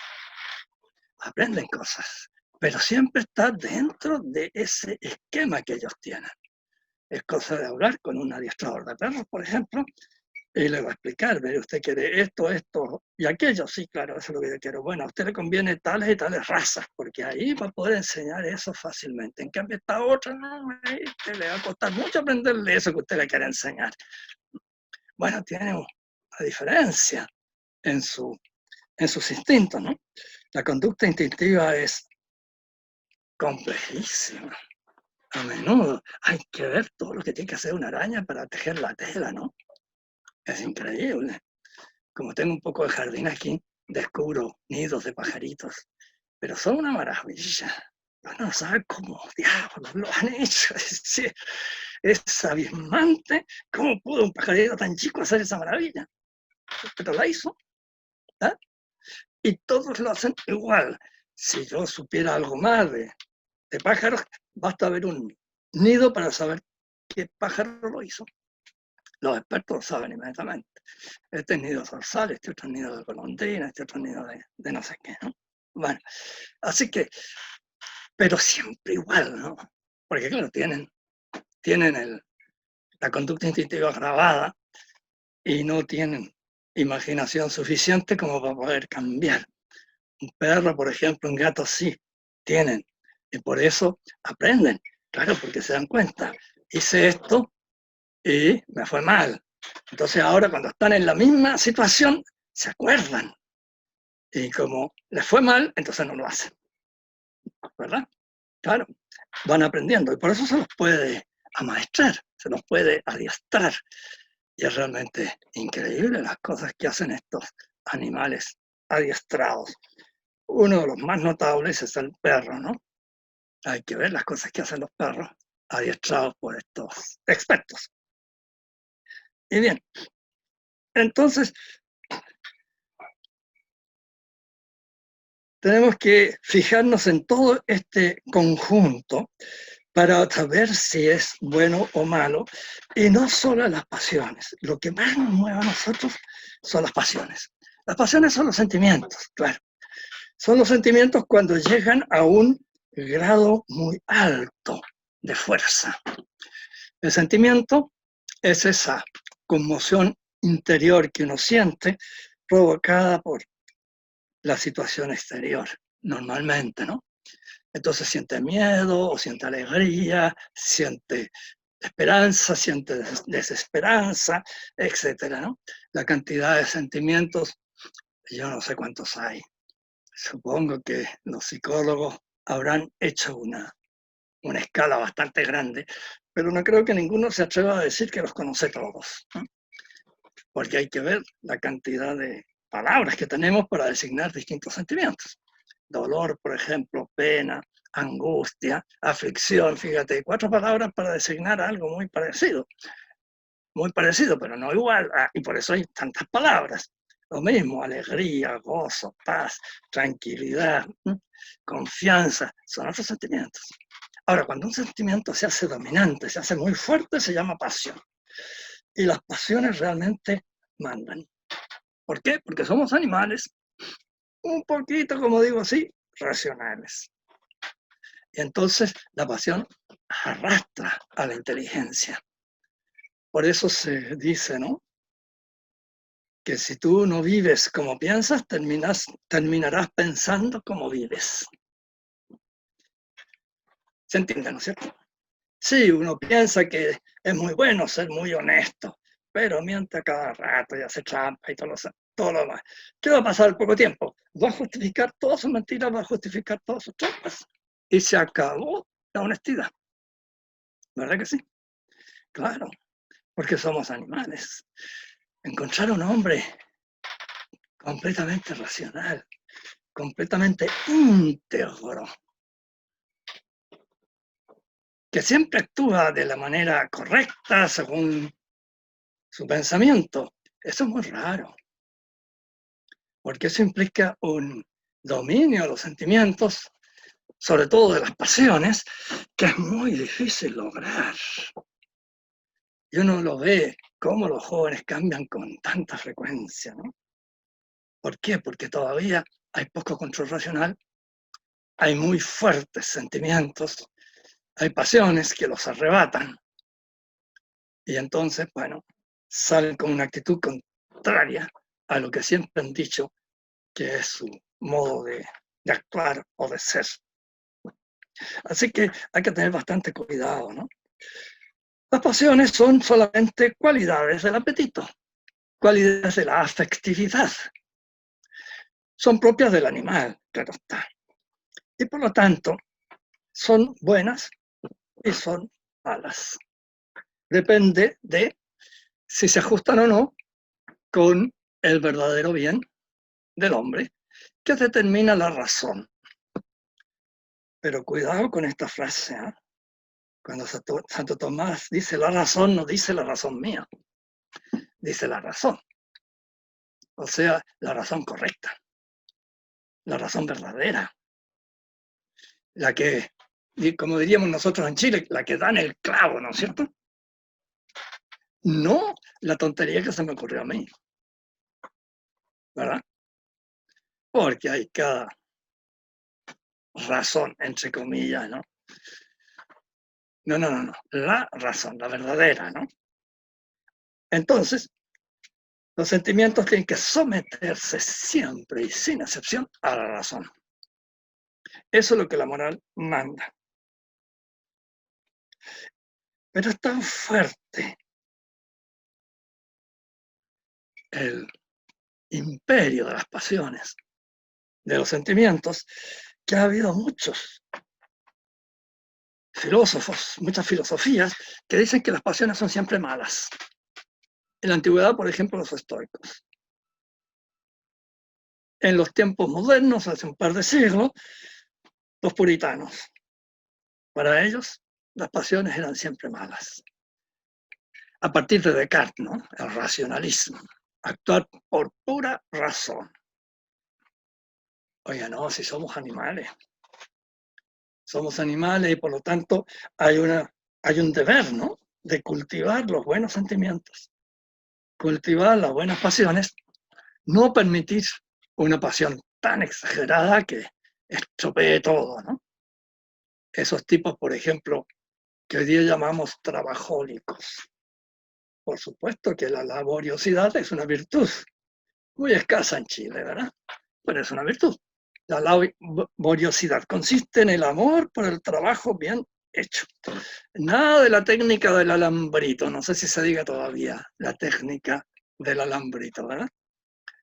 cosas, pero siempre está dentro de ese esquema que ellos tienen. Es cosa de hablar con un adiestrador de perros, por ejemplo, y le va a explicar, ¿ve? Usted quiere esto, esto y aquello, sí, claro, eso es lo que yo quiero. Bueno, a usted le conviene tales y tales razas, porque ahí va a poder enseñar eso fácilmente. En cambio, esta otra, no, le va a costar mucho aprenderle eso que usted le quiere enseñar. Bueno, tiene una diferencia en sus instintos, ¿no? La conducta instintiva es complejísima. A menudo hay que ver todo lo que tiene que hacer una araña para tejer la tela, ¿no? Es increíble. Como tengo un poco de jardín aquí, descubro nidos de pajaritos, pero son una maravilla. Uno no sabe cómo diablos lo han hecho. Es abismante cómo pudo un pajarito tan chico hacer esa maravilla. Pero la hizo. ¿Eh? Y todos lo hacen igual. Si yo supiera algo más de pájaros, basta ver un nido para saber qué pájaro lo hizo. Los expertos lo saben inmediatamente. Este es nido zorzal, este otro nido de golondrina, este otro nido de no sé qué, ¿no? Bueno, así que, pero siempre igual, ¿no? Porque claro, tienen la conducta instintiva grabada y no tienen imaginación suficiente como para poder cambiar. Un perro, por ejemplo, un gato sí tienen, y por eso aprenden, claro, porque se dan cuenta, hice esto y me fue mal. Entonces ahora cuando están en la misma situación, se acuerdan. Y como les fue mal, entonces no lo hacen. ¿Verdad? Claro, van aprendiendo. Y por eso se los puede amaestrar, se los puede adiestrar. Y es realmente increíble las cosas que hacen estos animales adiestrados. Uno de los más notables es el perro, ¿no? Hay que ver las cosas que hacen los perros adiestrados por estos expertos. Y bien, entonces tenemos que fijarnos en todo este conjunto para saber si es bueno o malo, y no solo las pasiones. Lo que más nos mueve a nosotros son las pasiones. Las pasiones son los sentimientos, claro. Son los sentimientos cuando llegan a un grado muy alto de fuerza. El sentimiento es esa conmoción interior que uno siente provocada por la situación exterior, normalmente, ¿no? Entonces siente miedo, o siente alegría, siente esperanza, siente desesperanza, etcétera, ¿no? La cantidad de sentimientos, yo no sé cuántos hay. Supongo que los psicólogos habrán hecho una escala bastante grande, pero no creo que ninguno se atreva a decir que los conoce todos, ¿no? Porque hay que ver la cantidad de palabras que tenemos para designar distintos sentimientos. Dolor, por ejemplo, pena, angustia, aflicción, fíjate, 4 palabras para designar algo muy parecido, pero no igual, y por eso hay tantas palabras. Lo mismo, alegría, gozo, paz, tranquilidad, confianza, son otros sentimientos. Ahora, cuando un sentimiento se hace dominante, se hace muy fuerte, se llama pasión. Y las pasiones realmente mandan. ¿Por qué? Porque somos animales un poquito, como digo así, racionales. Y entonces la pasión arrastra a la inteligencia. Por eso se dice, ¿no? Que si tú no vives como piensas, terminarás pensando como vives. ¿Se entiende, no es cierto? Sí, uno piensa que es muy bueno ser muy honesto, pero miente a cada rato y hace trampa y todo lo demás. ¿Qué va a pasar al poco tiempo? Va a justificar todas sus mentiras, va a justificar todas sus trampas. Y se acabó la honestidad. ¿Verdad que sí? Claro, porque somos animales. Encontrar un hombre completamente racional, completamente íntegro, que siempre actúa de la manera correcta según su pensamiento, eso es muy raro, porque eso implica un dominio de los sentimientos, sobre todo de las pasiones, que es muy difícil lograr. Y uno lo ve, cómo los jóvenes cambian con tanta frecuencia, ¿no? ¿Por qué? Porque todavía hay poco control racional, hay muy fuertes sentimientos, hay pasiones que los arrebatan. Y entonces, bueno, salen con una actitud contraria a lo que siempre han dicho que es su modo de actuar o de ser. Así que hay que tener bastante cuidado, ¿no? Las pasiones son solamente cualidades del apetito, cualidades de la afectividad. Son propias del animal, claro está. Y por lo tanto, son buenas y son malas. Depende de si se ajustan o no con el verdadero bien del hombre, que determina la razón. Pero cuidado con esta frase, ¿eh? Cuando Santo Tomás dice la razón, no dice la razón mía, dice la razón. O sea, la razón correcta, la razón verdadera, la que, como diríamos nosotros en Chile, la que da en el clavo, ¿no es cierto? No la tontería que se me ocurrió a mí, ¿verdad? Porque hay cada razón, entre comillas, ¿no? No, la razón, la verdadera, ¿no? Entonces, los sentimientos tienen que someterse siempre y sin excepción a la razón. Eso es lo que la moral manda. Pero es tan fuerte el imperio de las pasiones, de los sentimientos, que ha habido muchos filósofos, muchas filosofías, que dicen que las pasiones son siempre malas. En la antigüedad, por ejemplo, los estoicos. En los tiempos modernos, hace un par de siglos, los puritanos. Para ellos, las pasiones eran siempre malas. A partir de Descartes, ¿no? El racionalismo. Actuar por pura razón. Oiga, no, si somos animales. Somos animales y por lo tanto hay un deber, ¿no? De cultivar los buenos sentimientos, cultivar las buenas pasiones, no permitir una pasión tan exagerada que estropee todo, ¿no? Esos tipos, por ejemplo, que hoy día llamamos trabajólicos. Por supuesto que la laboriosidad es una virtud, muy escasa en Chile, ¿verdad? Pero es una virtud. La laboriosidad consiste en el amor por el trabajo bien hecho. Nada de la técnica del alambrito, no sé si se diga todavía la técnica del alambrito, ¿verdad?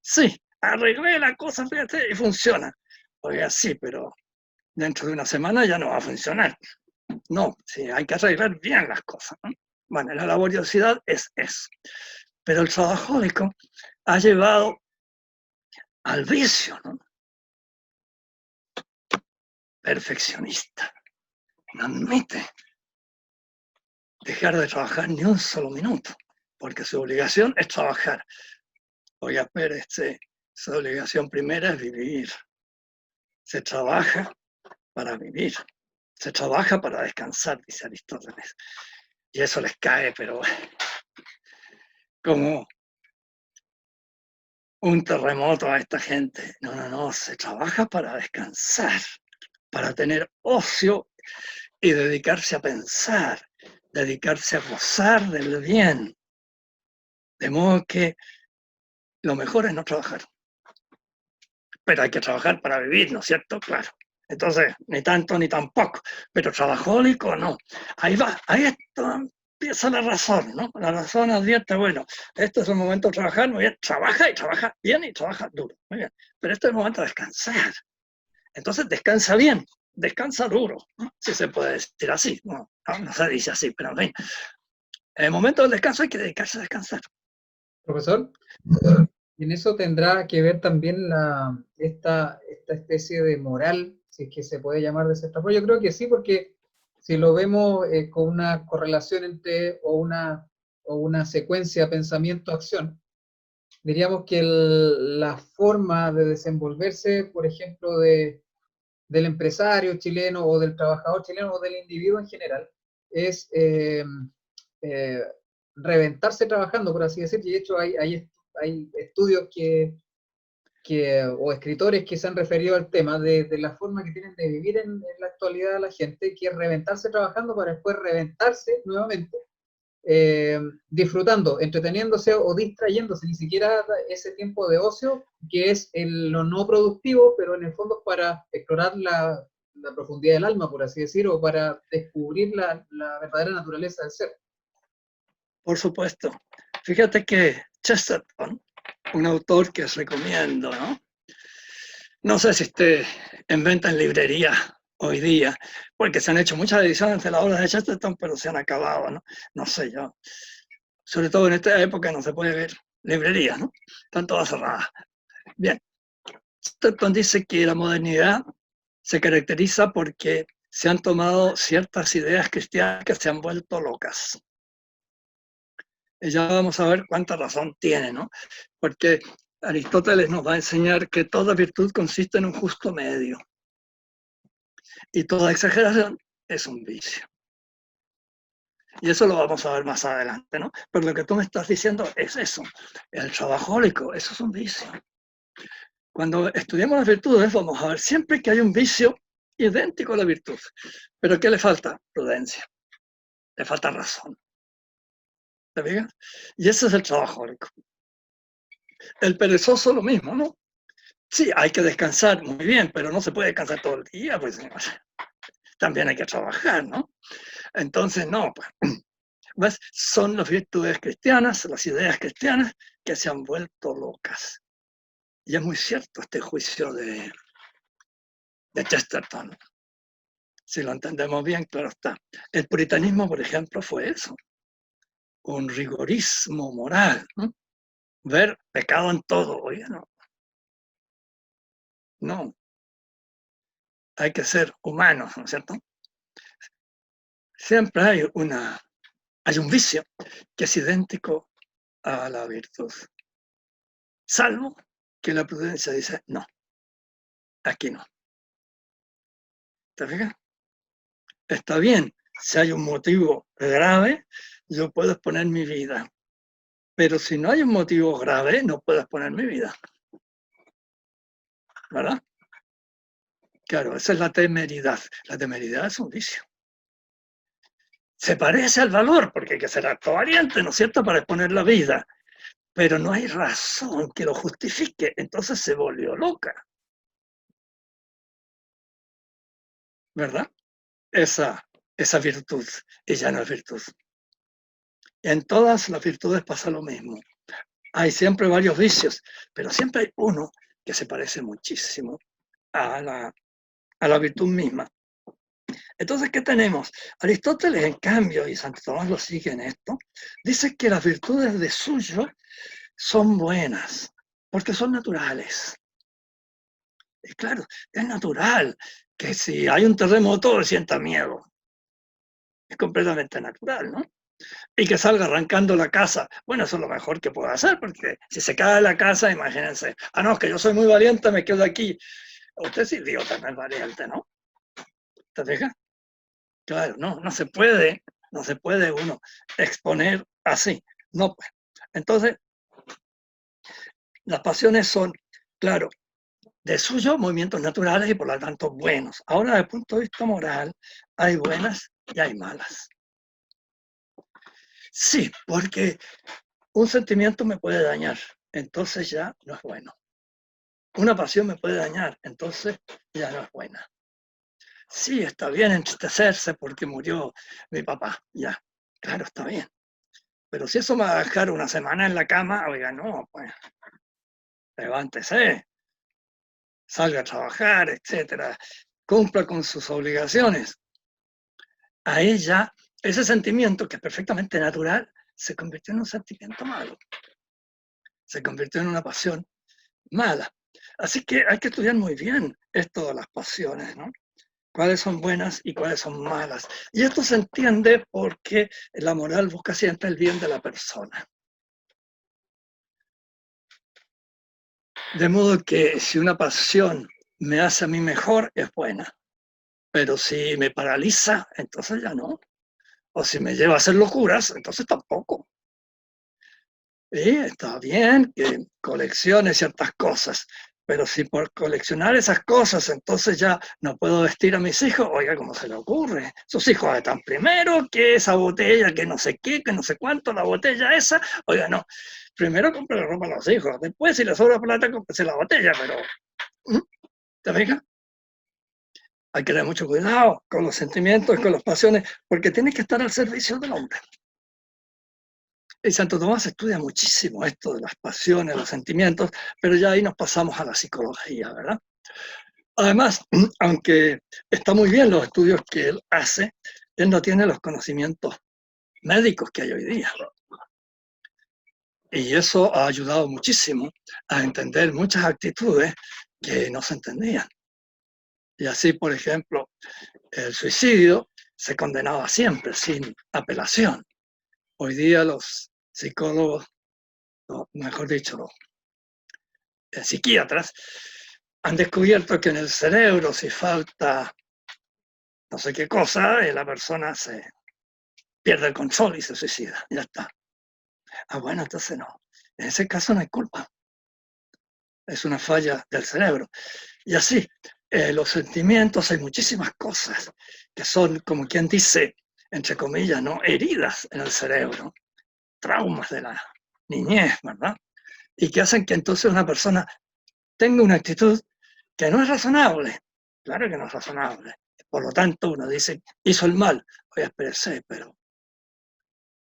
Sí, arreglé la cosa, fíjate, y funciona. Oiga, sí, pero dentro de una semana ya no va a funcionar. No, sí, hay que arreglar bien las cosas, ¿no? Bueno, la laboriosidad es eso. Pero el trabajólico ha llevado al vicio, ¿no? Perfeccionista. No admite dejar de trabajar ni un solo minuto, porque su obligación es trabajar. Oiga, pero su obligación primera es vivir. Se trabaja para vivir. Se trabaja para descansar, dice Aristóteles. Y eso les cae, pero como un terremoto a esta gente. No, se trabaja para descansar, para tener ocio y dedicarse a pensar, dedicarse a gozar del bien. De modo que lo mejor es no trabajar. Pero hay que trabajar para vivir, ¿no es cierto? Claro. Entonces, ni tanto ni tampoco. Pero trabajólico, no. Ahí va, ahí empieza la razón, ¿no? La razón advierte, bueno, este es el momento de trabajar, muy bien, trabaja y trabaja bien y trabaja duro, muy bien. Pero este es el momento de descansar. Entonces, descansa bien, descansa duro, ¿no? Si se puede decir así, no se dice así, pero en fin. En el momento del descanso hay que dedicarse a descansar. Profesor, y en eso tendrá que ver también esta especie de moral, si es que se puede llamar de cierta forma. Yo creo que sí, porque si lo vemos con una correlación entre o una secuencia pensamiento-acción, diríamos que la forma de desenvolverse, por ejemplo, del empresario chileno o del trabajador chileno o del individuo en general, es eh, reventarse trabajando, por así decir, y de hecho hay estudios o escritores que se han referido al tema de la forma que tienen de vivir en la actualidad la gente, que es reventarse trabajando para después reventarse nuevamente, disfrutando, entreteniéndose o distrayéndose, ni siquiera ese tiempo de ocio que es lo no productivo, pero en el fondo es para explorar la profundidad del alma, por así decir, o para descubrir la verdadera naturaleza del ser. Por supuesto. Fíjate que Chesterton, un autor que os recomiendo, ¿no? No sé si esté en venta en librería hoy día, porque se han hecho muchas ediciones de la obra de Chesterton, pero se han acabado, ¿no? No sé yo. Sobre todo en esta época no se puede ver librerías, ¿no? Están todas cerradas. Bien. Chesterton dice que la modernidad se caracteriza porque se han tomado ciertas ideas cristianas que se han vuelto locas. Y ya vamos a ver cuánta razón tiene, ¿no? Porque Aristóteles nos va a enseñar que toda virtud consiste en un justo medio. Y toda exageración es un vicio. Y eso lo vamos a ver más adelante, ¿no? Pero lo que tú me estás diciendo es eso. El trabajólico, eso es un vicio. Cuando estudiamos las virtudes, vamos a ver siempre que hay un vicio idéntico a la virtud. ¿Pero qué le falta? Prudencia. Le falta razón. ¿Te fijas? Y ese es el trabajólico. El perezoso lo mismo, ¿no? Sí, hay que descansar muy bien, pero no se puede descansar todo el día, pues también hay que trabajar, ¿no? Entonces, no, pues, ¿ves? Son las virtudes cristianas, las ideas cristianas que se han vuelto locas. Y es muy cierto este juicio de Chesterton. Si lo entendemos bien, claro está. El puritanismo, por ejemplo, fue eso, un rigorismo moral, ¿no? Ver pecado en todo, oye, no, hay que ser humanos, ¿no es cierto? Siempre hay un vicio que es idéntico a la virtud, salvo que la prudencia dice, no, aquí no. ¿Te fijas? Está bien, si hay un motivo grave, yo puedo exponer mi vida, pero si no hay un motivo grave, no puedo exponer mi vida. ¿Verdad? Claro, esa es la temeridad. La temeridad es un vicio. Se parece al valor, porque hay que ser acto valiente, ¿no es cierto?, para exponer la vida, pero no hay razón que lo justifique, entonces se volvió loca. ¿Verdad? Esa virtud, ella no es virtud. En todas las virtudes pasa lo mismo. Hay siempre varios vicios, pero siempre hay uno que se parece muchísimo a la virtud misma. Entonces, ¿qué tenemos? Aristóteles, en cambio, y Santo Tomás lo sigue en esto, dice que las virtudes de suyo son buenas, porque son naturales. Y claro, es natural que si hay un terremoto sienta miedo. Es completamente natural, ¿no? Y que salga arrancando la casa. Bueno, eso es lo mejor que puedo hacer, porque si se cae la casa, imagínense, no, es que yo soy muy valiente, me quedo aquí. Usted es idiota, no es valiente, ¿no? ¿Te fijas? Claro, no se puede uno exponer así. No, pues. Entonces, las pasiones son, claro, de suyo movimientos naturales y por lo tanto buenos. Ahora, desde el punto de vista moral, hay buenas y hay malas. Sí, porque un sentimiento me puede dañar, entonces ya no es bueno. Una pasión me puede dañar, entonces ya no es buena. Sí, está bien entristecerse porque murió mi papá, ya, claro, está bien. Pero si eso me va a dejar una semana en la cama, oiga, no, pues, levántese, salga a trabajar, etcétera, cumpla con sus obligaciones. A ella, ese sentimiento que es perfectamente natural, se convirtió en un sentimiento malo. Se convirtió en una pasión mala. Así que hay que estudiar muy bien esto de las pasiones, ¿no? Cuáles son buenas y cuáles son malas. Y esto se entiende porque la moral busca siempre el bien de la persona. De modo que si una pasión me hace a mí mejor, es buena. Pero si me paraliza, entonces ya no. O si me lleva a hacer locuras, entonces tampoco. Y está bien que coleccione ciertas cosas, pero si por coleccionar esas cosas entonces ya no puedo vestir a mis hijos, oiga, ¿cómo se le ocurre? Sus hijos están primero que esa botella, que no sé qué, que no sé cuánto, la botella esa, oiga, no. Primero compre la ropa a los hijos, después si le sobra plata, cómprese la botella, pero ¿te fijas? Hay que tener mucho cuidado con los sentimientos, con las pasiones, porque tiene que estar al servicio del hombre. Y Santo Tomás estudia muchísimo esto de las pasiones, los sentimientos, pero ya ahí nos pasamos a la psicología, ¿verdad? Además, aunque está muy bien los estudios que él hace, él no tiene los conocimientos médicos que hay hoy día. Y eso ha ayudado muchísimo a entender muchas actitudes que no se entendían. Y así, por ejemplo, el suicidio se condenaba siempre, sin apelación. Hoy día los psicólogos, mejor dicho, los psiquiatras, han descubierto que en el cerebro, si falta no sé qué cosa, la persona se pierde el control y se suicida. Ya está. Ah, bueno, entonces no. En ese caso no hay culpa. Es una falla del cerebro. Y así, los sentimientos, hay muchísimas cosas que son, como quien dice, entre comillas, ¿no? Heridas en el cerebro, traumas de la niñez, ¿verdad? Y que hacen que entonces una persona tenga una actitud que no es razonable. Claro que no es razonable. Por lo tanto, uno dice, hizo el mal. Oye, espérese, pero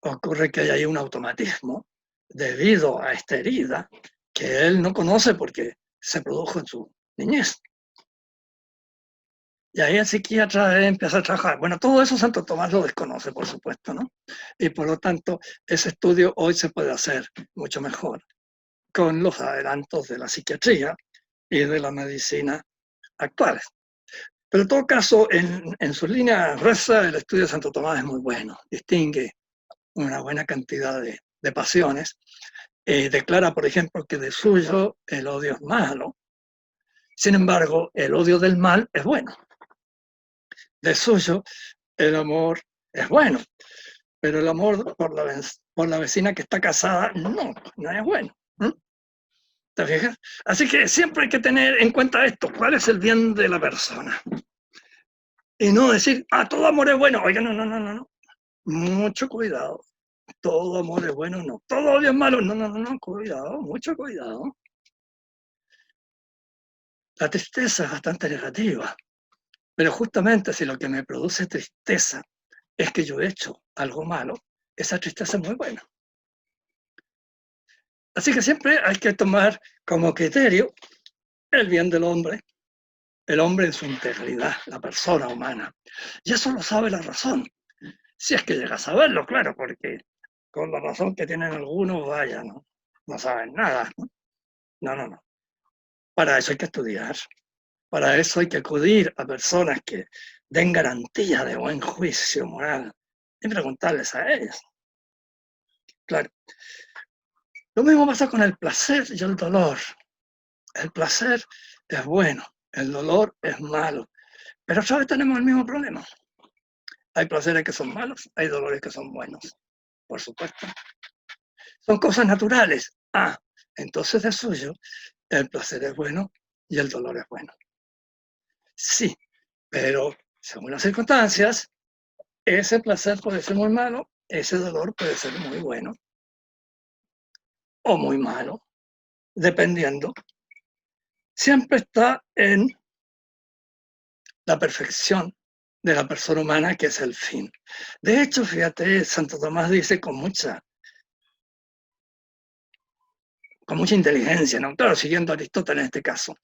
ocurre que hay ahí un automatismo debido a esta herida que él no conoce porque se produjo en su niñez. Y ahí el psiquiatra empieza a trabajar. Bueno, todo eso Santo Tomás lo desconoce, por supuesto, ¿no? Y por lo tanto, ese estudio hoy se puede hacer mucho mejor con los adelantos de la psiquiatría y de la medicina actuales. Pero en todo caso, en su línea gruesa, el estudio de Santo Tomás es muy bueno. Distingue una buena cantidad de pasiones. Declara, por ejemplo, que de suyo el odio es malo. Sin embargo, el odio del mal es bueno. De suyo el amor es bueno, pero el amor por la vecina que está casada no es bueno. ¿Te fijas? Así que siempre hay que tener en cuenta esto, cuál es el bien de la persona. Y no decir, todo amor es bueno. Oiga, no. Mucho cuidado. Todo amor es bueno, no. Todo odio es malo. No, cuidado, mucho cuidado. La tristeza es bastante negativa, pero justamente si lo que me produce tristeza es que yo he hecho algo malo, esa tristeza es muy buena. Así que siempre hay que tomar como criterio el bien del hombre, el hombre en su integridad, la persona humana. Y eso lo sabe la razón. Si es que llega a saberlo, claro, porque con la razón que tienen algunos, vaya, no saben nada. No. Para eso hay que estudiar. Para eso hay que acudir a personas que den garantía de buen juicio moral y preguntarles a ellas. Claro. Lo mismo pasa con el placer y el dolor. El placer es bueno, el dolor es malo. Pero otra vez tenemos el mismo problema. Hay placeres que son malos, hay dolores que son buenos, por supuesto. Son cosas naturales. Entonces de suyo, el placer es bueno y el dolor es bueno. Sí, pero según las circunstancias, ese placer puede ser muy malo, ese dolor puede ser muy bueno o muy malo, dependiendo. Siempre está en la perfección de la persona humana, que es el fin. De hecho, fíjate, Santo Tomás dice con mucha inteligencia, ¿no? Claro, siguiendo a Aristóteles en este caso,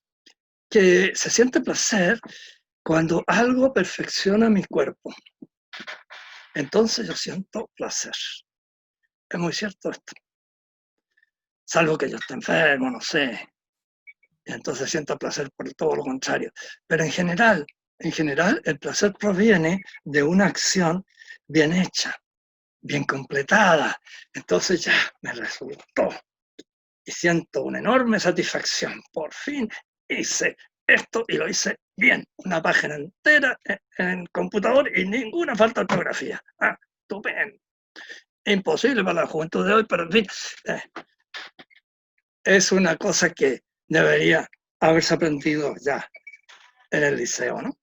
que se siente placer cuando algo perfecciona mi cuerpo. Entonces yo siento placer. Es muy cierto esto. Salvo que yo esté enfermo, no sé. Entonces siento placer por todo lo contrario. Pero en general, el placer proviene de una acción bien hecha, bien completada. Entonces ya me resultó. Y siento una enorme satisfacción. Por fin hice esto y lo hice bien. Una página entera en computador y ninguna falta de ortografía. Estupendo. Imposible para la juventud de hoy, pero en fin, es una cosa que debería haberse aprendido ya en el liceo, ¿no?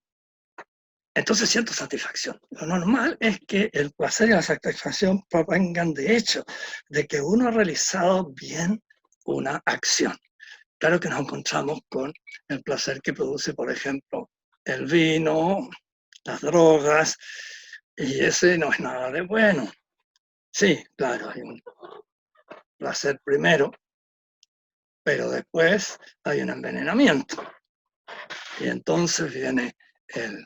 Entonces siento satisfacción. Lo normal es que el placer y la satisfacción provengan de hecho, de que uno ha realizado bien una acción. Claro que nos encontramos con el placer que produce, por ejemplo, el vino, las drogas, y ese no es nada de bueno. Sí, claro, hay un placer primero, pero después hay un envenenamiento. Y entonces viene el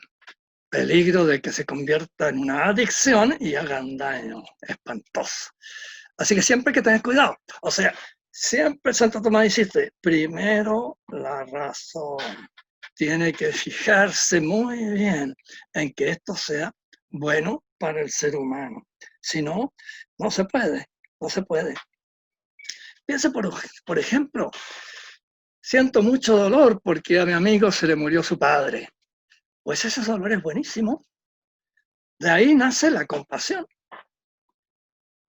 peligro de que se convierta en una adicción y haga un daño espantoso. Así que siempre hay que tener cuidado. O sea, siempre Santo Tomás insiste, primero la razón. Tiene que fijarse muy bien en que esto sea bueno para el ser humano. Si no, no se puede, no se puede. Piense, por ejemplo, siento mucho dolor porque a mi amigo se le murió su padre. Pues ese dolor es buenísimo. De ahí nace la compasión.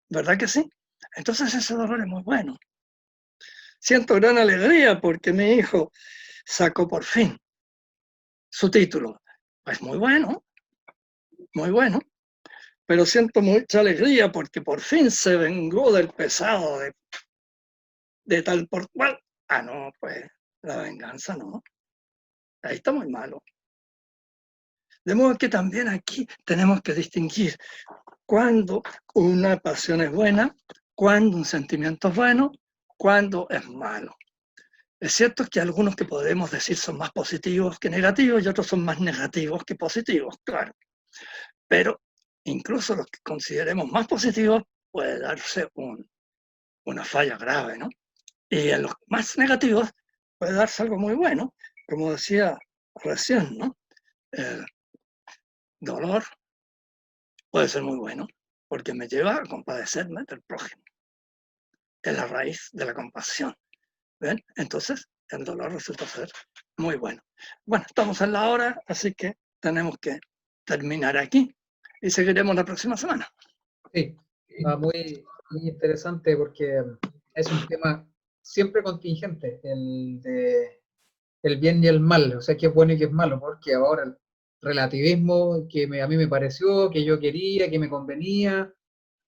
¿Verdad que sí? Entonces ese dolor es muy bueno. Siento gran alegría porque mi hijo sacó por fin su título. Pues muy bueno, muy bueno. Pero siento mucha alegría porque por fin se vengó del pesado de tal por cual. Ah, no, pues la venganza no. Ahí está muy malo. De modo que también aquí tenemos que distinguir cuándo una pasión es buena, cuándo un sentimiento es bueno, cuándo es malo. Es cierto que algunos que podemos decir son más positivos que negativos y otros son más negativos que positivos, claro. Pero incluso los que consideremos más positivos puede darse una falla grave, ¿no? Y en los más negativos puede darse algo muy bueno, como decía recién, ¿no? El dolor puede ser muy bueno porque me lleva a compadecerme del prójimo. Es la raíz de la compasión. ¿Ven? Entonces, el dolor resulta ser muy bueno. Bueno, estamos en la hora, así que tenemos que terminar aquí y seguiremos la próxima semana. Sí, muy, muy interesante porque es un tema siempre contingente, el de el bien y el mal, o sea, qué es bueno y qué es malo, porque ahora el relativismo que a mí me pareció, que yo quería, que me convenía,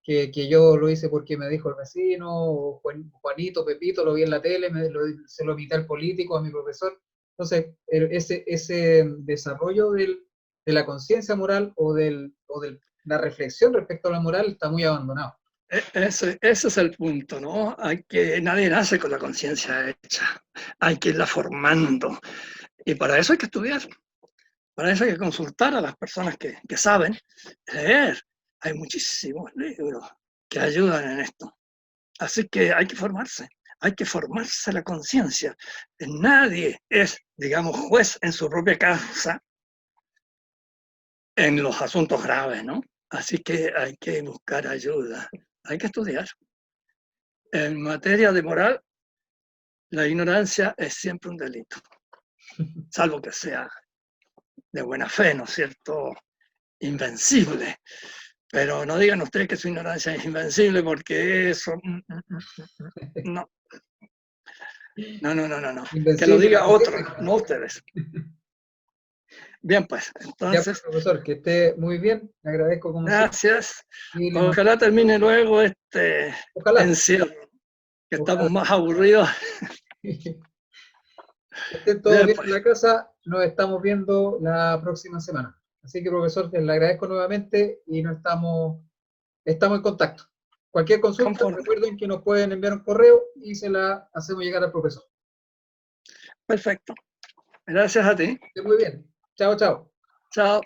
que yo lo hice porque me dijo el vecino, o Juanito, Pepito, lo vi en la tele, se lo invité al político, a mi profesor. Entonces, ese desarrollo de la conciencia moral o de la reflexión respecto a la moral está muy abandonado. Ese es el punto, ¿no? Nadie nace con la conciencia hecha, hay que irla formando. Y para eso hay que estudiar, para eso hay que consultar a las personas que saben, leer. Hay muchísimos libros que ayudan en esto. Así que hay que formarse la conciencia. Nadie es, digamos, juez en su propia casa en los asuntos graves, ¿no? Así que hay que buscar ayuda, hay que estudiar. En materia de moral, la ignorancia es siempre un delito, salvo que sea de buena fe, ¿no es cierto? Invencible. Pero no digan ustedes que su ignorancia es invencible porque eso... No. No. Que lo Invencible la diga otro, política. no ustedes. Bien, pues, Ya, pues, entonces, profesor, que esté muy bien, le agradezco como siempre. gracias. Y Ojalá termine luego este ojalá, encierro, que estamos ojalá. más aburridos. Que estén todos Bien, bien en pues, la casa, nos estamos viendo la próxima semana. Así que, profesor, le agradezco nuevamente y estamos en contacto. Cualquier consulta, conforme. recuerden que nos pueden enviar un correo y se la hacemos llegar al profesor. Perfecto. Gracias a ti. Esté muy bien. Chao, chao. Chao.